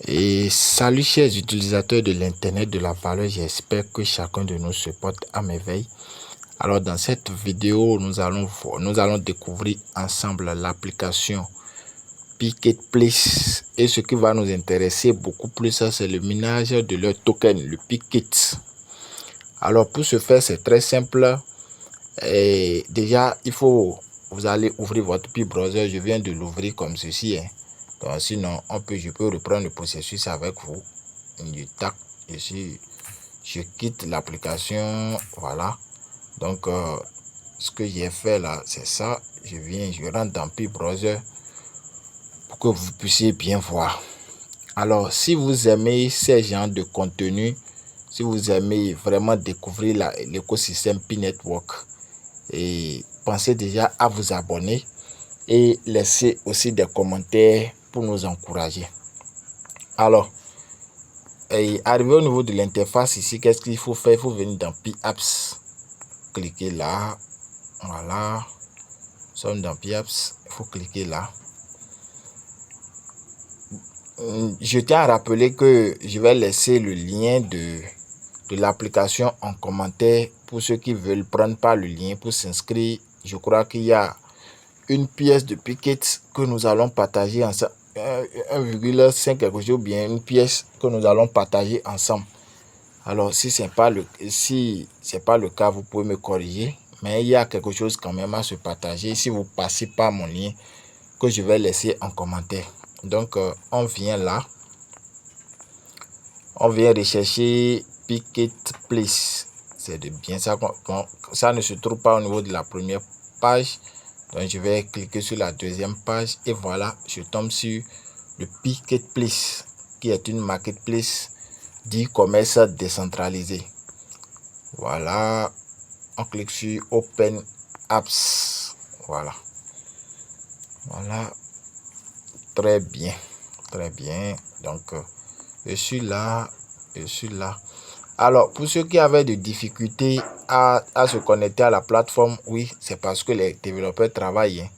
Et salut chers utilisateurs de l'internet de la valeur, j'espère que chacun de nous se porte à merveille. Alors dans cette vidéo, nous allons découvrir ensemble l'application Picket Place, et ce qui va nous intéresser beaucoup plus, c'est le minage de leur token, le Picket. Alors pour ce faire, c'est très simple. Et déjà, vous allez ouvrir votre browser. Je viens de l'ouvrir comme ceci. Donc, sinon, je peux reprendre le processus avec vous. Je tape ici, je quitte l'application. Voilà. Donc, ce que j'ai fait là, c'est ça. Je rentre dans browser pour que vous puissiez bien voir. Alors, si vous aimez ces genres de contenu, si vous aimez vraiment découvrir l'écosystème P-Network, et pensez déjà à vous abonner et laissez aussi des commentaires pour nous encourager. Alors, arrivé au niveau de l'interface ici, qu'est-ce qu'il faut faire? Il faut venir dans P-Apps, cliquez là, voilà, nous sommes dans P-Apps, il faut cliquer là. Je tiens à rappeler que je vais laisser le lien de l'application en commentaire pour ceux qui veulent prendre pas le lien pour s'inscrire. Je crois qu'il y a une pièce de Picket que nous allons partager ensemble, 1,5 quelque chose, bien une pièce que nous allons partager ensemble. Alors si c'est pas le cas, vous pouvez me corriger, mais il y a quelque chose quand même à se partager si vous passez par mon lien que je vais laisser en commentaire. Donc on vient là, on vient rechercher Picket Place. C'est bien ça. Ça ne se trouve pas au niveau de la première page. Donc je vais cliquer sur la deuxième page et voilà, je tombe sur le Picket Place, qui est une marketplace d'e-commerce décentralisé. Voilà, on clique sur Open Apps. Voilà, très bien, très bien. Donc je suis là. Alors, pour ceux qui avaient des difficultés à se connecter à la plateforme, oui, c'est parce que les développeurs travaillent.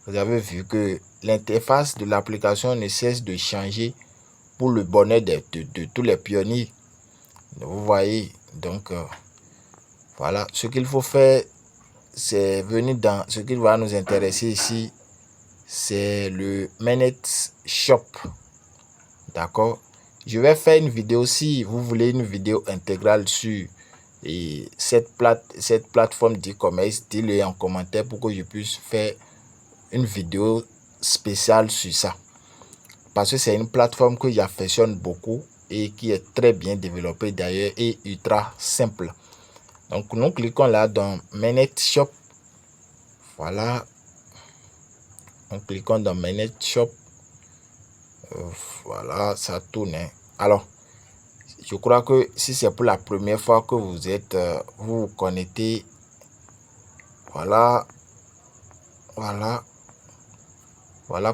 Vous avez vu que l'interface de l'application ne cesse de changer pour le bonheur de tous les pionniers. Vous voyez, donc voilà, ce qu'il faut faire, c'est venir dans ce qui va nous intéresser ici, c'est le Mainnet Shop. D'accord? Je vais faire une vidéo, si vous voulez une vidéo intégrale sur cette plateforme d'e-commerce, dites-le en commentaire pour que je puisse faire une vidéo spéciale sur ça. Parce que c'est une plateforme que j'affectionne beaucoup et qui est très bien développée d'ailleurs et ultra simple. Donc nous cliquons là dans Mainnet Shop. Voilà. Nous cliquons dans Mainnet Shop. Voilà, ça tourne. Alors, je crois que si c'est pour la première fois que vous vous connectez, voilà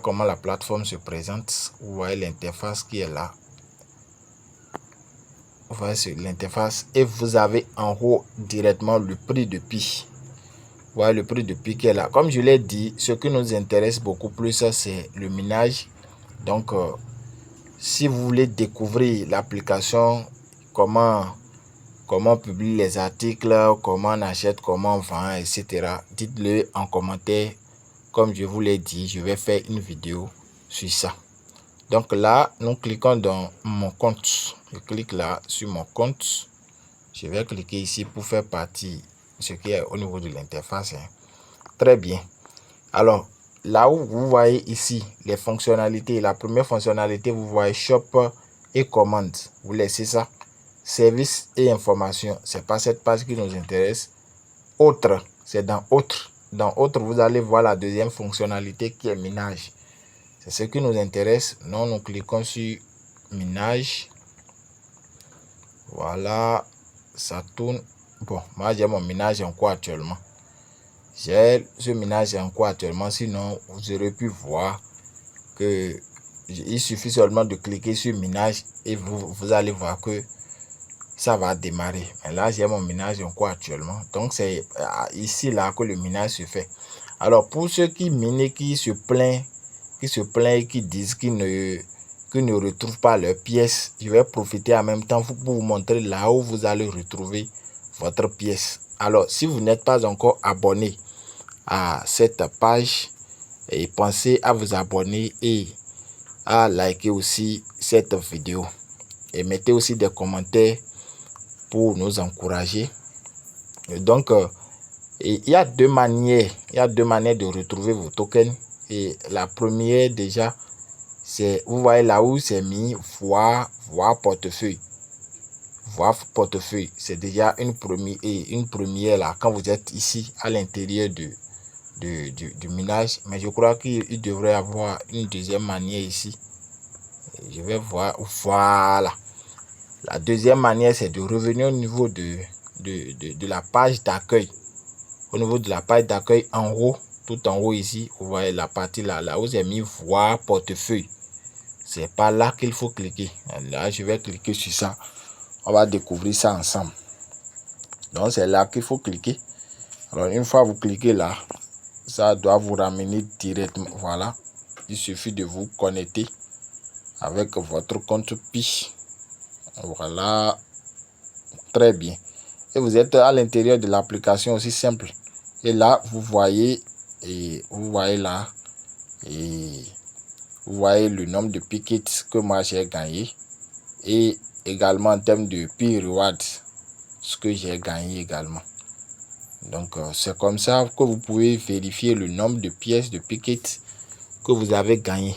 comment la plateforme se présente. Vous voyez l'interface qui est là. Vous voyez l'interface et vous avez en haut directement le prix de Pi. Vous voyez le prix de Pi qui est là. Comme je l'ai dit, ce qui nous intéresse beaucoup plus, c'est le minage. Donc, si vous voulez découvrir l'application, comment publier les articles, comment on achète, comment on vend, etc. Dites-le en commentaire. Comme je vous l'ai dit, je vais faire une vidéo sur ça. Donc là, nous cliquons dans mon compte. Je clique là sur mon compte. Je vais cliquer ici pour faire partie de ce qui est au niveau de l'interface. Très bien. Alors, là où vous voyez ici les fonctionnalités, la première fonctionnalité, vous voyez Shop et Commande. Vous laissez ça. Services et informations, c'est pas cette page qui nous intéresse. Autre, c'est dans Autre. Dans Autre, vous allez voir la deuxième fonctionnalité qui est Minage. C'est ce qui nous intéresse. Nous cliquons sur Minage. Voilà, ça tourne. Bon, moi j'ai mon minage en cours actuellement. J'ai ce minage en cours actuellement. Sinon, vous aurez pu voir que il suffit seulement de cliquer sur Minage et vous allez voir que ça va démarrer. Mais là, j'ai mon minage en cours actuellement. Donc, c'est ici là que le minage se fait. Alors, pour ceux qui minent, qui se plaignent et qui disent que qui ne retrouvent pas leurs pièces, je vais profiter en même temps pour vous montrer là où vous allez retrouver votre pièce. Alors, si vous n'êtes pas encore abonné à cette page, et pensez à vous abonner et à liker aussi cette vidéo. Et mettez aussi des commentaires pour nous encourager. Et donc, il y a deux manières de retrouver vos tokens. Et la première déjà, c'est, vous voyez là où c'est mis voir portefeuille. Voir portefeuille, c'est déjà une première là quand vous êtes ici à l'intérieur du minage. Mais je crois qu'il devrait y avoir une deuxième manière ici. Je vais voir, voilà. La deuxième manière, c'est de revenir au niveau de la page d'accueil. Au niveau de la page d'accueil, en haut, tout en haut ici, vous voyez la partie là où j'ai mis voir portefeuille. C'est pas là qu'il faut cliquer. Là, je vais cliquer sur ça. On va découvrir ça ensemble. Donc, c'est là qu'il faut cliquer. Alors, une fois vous cliquez là, ça doit vous ramener directement. Voilà. Il suffit de vous connecter avec votre compte Pi. Voilà. Très bien. Et vous êtes à l'intérieur de l'application aussi simple. Et là, vous voyez là, et vous voyez le nombre de pickets que moi j'ai gagné. Et également en termes de Pi Rewards, ce que j'ai gagné également. Donc, c'est comme ça que vous pouvez vérifier le nombre de pièces de pickets que vous avez gagné.